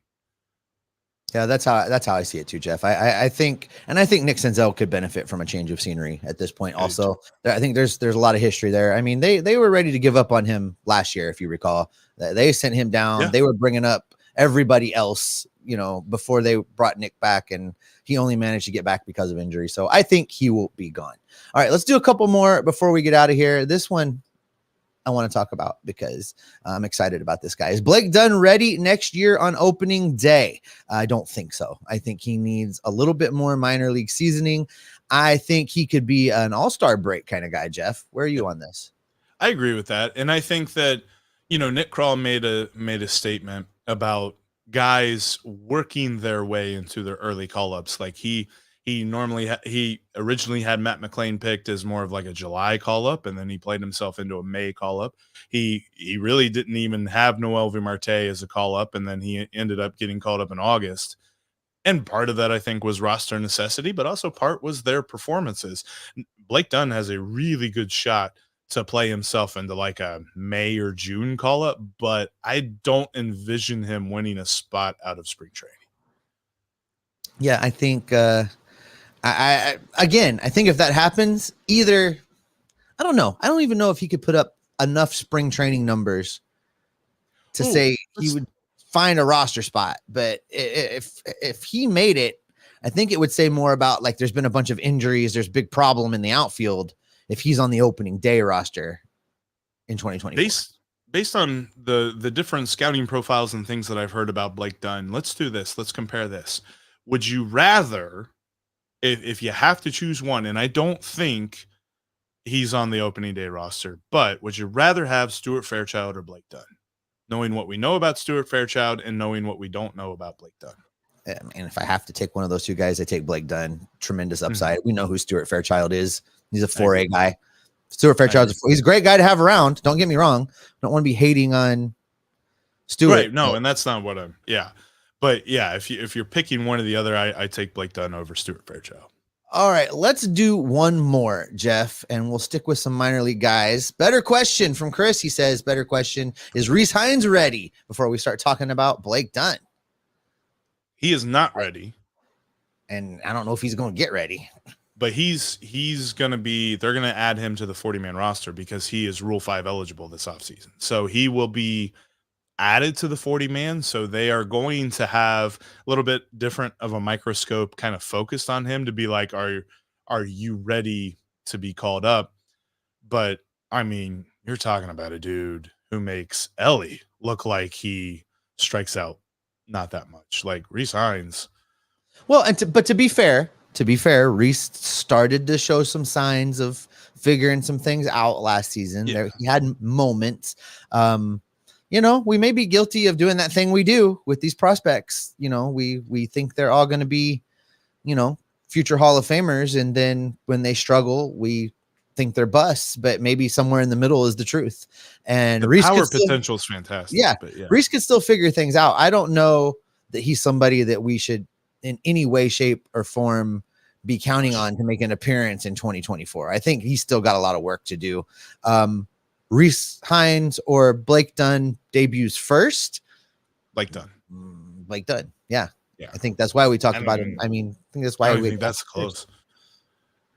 Yeah, that's how I see it too, Jeff. I think Nick Senzel could benefit from a change of scenery at this point. Also, I think there's a lot of history there. I mean, they were ready to give up on him last year, if you recall. They sent him down. Yeah. They were bringing up everybody else, before they brought Nick back, and he only managed to get back because of injury. So I think he will be gone. All right, let's do a couple more before we get out of here. This one I want to talk about because I'm excited about this guy. Is Blake Dunn ready next year on opening day? I don't think so. I think he needs a little bit more minor league seasoning. I think he could be an all-star break kind of guy. Jeff, where are you on this? I agree with that. And I think that, Nick Krall made a statement about guys working their way into their early call-ups. Like he originally had Matt McClain picked as more of like a July call-up, and then he played himself into a May call-up. He really didn't even have Noel Marte as a call-up, and then he ended up getting called up in August. And part of that, I think, was roster necessity, but also part was their performances. Blake Dunn has a really good shot to play himself into like a May or June call-up, but I don't envision him winning a spot out of spring training. Yeah, I think I think if that happens, I don't know. I don't even know if he could put up enough spring training numbers to say he would find a roster spot. But if he made it, I think it would say more about like there's been a bunch of injuries. There's a big problem in the outfield if he's on the opening day roster in 2020. Based on the different scouting profiles and things that I've heard about Blake Dunn, let's do this. Let's compare this. Would you rather, if you have to choose one, and I don't think he's on the opening day roster, but would you rather have Stuart Fairchild or Blake Dunn? Knowing what we know about Stuart Fairchild and knowing what we don't know about Blake Dunn. And if I have to take one of those two guys, I take Blake Dunn. Tremendous upside. We know who Stuart Fairchild is. He's a 4A guy. Stuart Fairchild, he's a great guy to have around. Don't get me wrong. I don't want to be hating on Stuart. Right. No, and that's not what I'm. Yeah. But yeah, if you're picking one or the other, I take Blake Dunn over Stuart Fairchild. All right, let's do one more, Jeff, and we'll stick with some minor league guys. Better question from Chris. He says, better question, is Rhys Hines ready before we start talking about Blake Dunn? He is not ready. And I don't know if he's going to get ready. But he's going to be, they're going to add him to the 40-man roster because he is Rule 5 eligible this offseason. So he will be added to the 40-man. So they are going to have a little bit different of a microscope kind of focused on him to be like, are you ready to be called up? But I mean, you're talking about a dude who makes Ellie look like he strikes out not that much, like Rhys Hines. Well, but to be fair, Rhys started to show some signs of figuring some things out last season. Yeah. He had moments. We may be guilty of doing that thing we do with these prospects. We think they're all going to be, future Hall of Famers. And then when they struggle, we think they're busts, but maybe somewhere in the middle is the truth. And Rhys power potential is fantastic. Yeah, but yeah. Rhys could still figure things out. I don't know that he's somebody that we should in any way, shape, or form be counting on to make an appearance in 2024. I think he's still got a lot of work to do. Rhys Hines or Blake Dunn debuts first. Blake Dunn. Yeah. Yeah. I think that's why we talked about him. I think that's why I think that's close.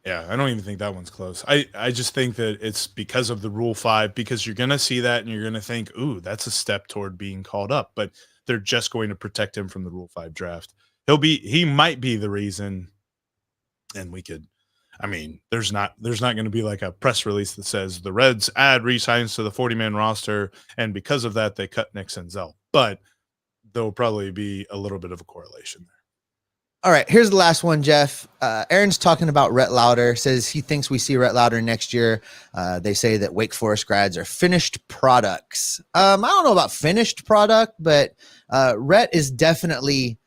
Yeah, I don't even think that one's close. I just think that it's because of the Rule 5, because you're going to see that and you're going to think, ooh, that's a step toward being called up. But they're just going to protect him from the Rule 5 draft. He might be the reason, and there's not going to be like a press release that says the Reds add Rhys Hines to the 40-man roster, and because of that, they cut Nick Senzel. But there'll probably be a little bit of a correlation there. All right, here's the last one, Jeff. Aaron's talking about Rhett Lauder, says he thinks we see Rhett Lauder next year. They say that Wake Forest grads are finished products. I don't know about finished product, but Rhett is definitely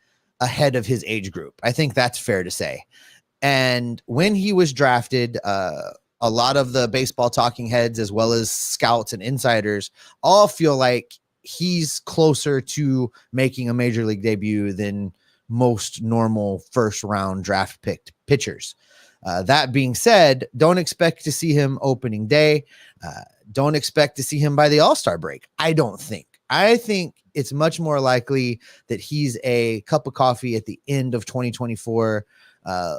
ahead of his age group. I think that's fair to say. And when he was drafted, a lot of the baseball talking heads, as well as scouts and insiders, all feel like he's closer to making a major league debut than most normal first round draft picked pitchers. That being said, don't expect to see him opening day. Don't expect to see him by the All-Star break. I think it's much more likely that he's a cup of coffee at the end of 2024,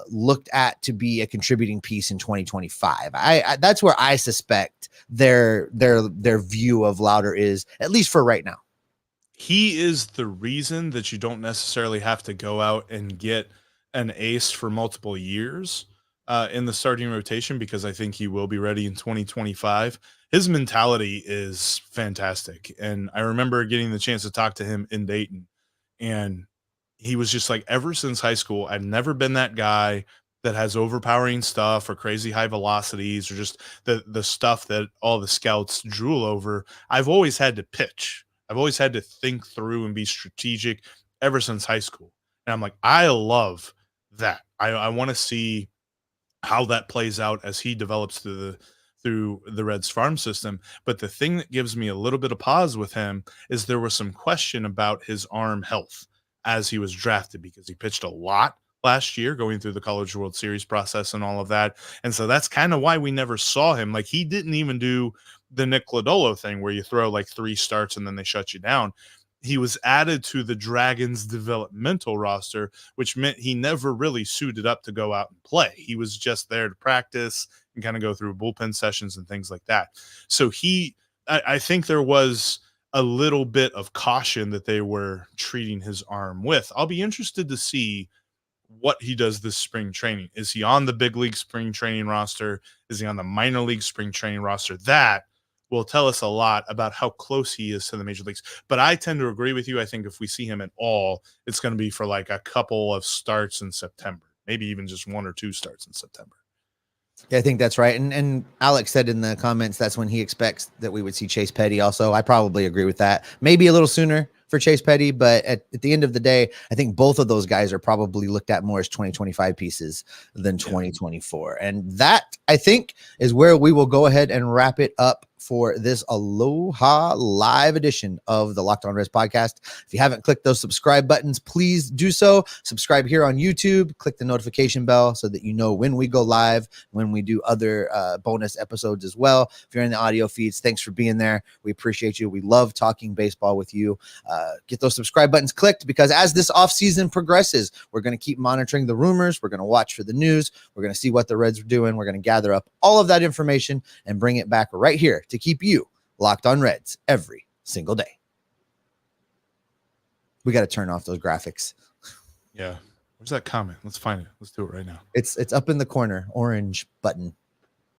looked at to be a contributing piece in 2025. That's where I suspect their view of Lauder is, at least for right now. He is the reason that you don't necessarily have to go out and get an ace for multiple years in the starting rotation, because I think he will be ready in 2025. His mentality is fantastic. And I remember getting the chance to talk to him in Dayton, and he was just like, ever since high school, I've never been that guy that has overpowering stuff or crazy high velocities or just the stuff that all the scouts drool over. I've always had to pitch. I've always had to think through and be strategic ever since high school. And I'm like, I love that. I want to see how that plays out as he develops through the Reds farm system. But the thing that gives me a little bit of pause with him is there was some question about his arm health as he was drafted, because he pitched a lot last year going through the College World Series process and all of that. And so that's kind of why we never saw him. Like, he didn't even do the Nick Lodolo thing where you throw like 3 starts and then they shut you down. He was added to the Dragons developmental roster, which meant he never really suited up to go out and play. He was just there to practice and kind of go through bullpen sessions and things like that. So I think there was a little bit of caution that they were treating his arm with. I'll be interested to see what he does this spring training. Is he on the big league spring training roster? Is he on the minor league spring training roster? That will tell us a lot about how close he is to the major leagues. But I tend to agree with you. I think if we see him at all, it's going to be for like a couple of starts in September, maybe even just 1 or 2 starts in September. Yeah, I think that's right. And Alex said in the comments that's when he expects that we would see Chase Petty also. I probably agree with that. Maybe a little sooner for Chase Petty, but at the end of the day, I think both of those guys are probably looked at more as 2025 pieces than 2024. And that, I think, is where we will go ahead and wrap it up for this Aloha live edition of the Locked On Reds podcast. If you haven't clicked those subscribe buttons, please do so. Subscribe here on YouTube, click the notification bell so that you know when we go live, when we do other bonus episodes as well. If you're in the audio feeds, thanks for being there. We appreciate you. We love talking baseball with you. Get those subscribe buttons clicked, because as this offseason progresses, we're going to keep monitoring the rumors. We're going to watch for the news. We're going to see what the Reds are doing. We're going to gather up all of that information and bring it back right here to keep you locked on Reds every single day. We got to turn off those graphics. Yeah. Where's that comment? Let's find it. Let's do it right now. It's up in the corner, orange button.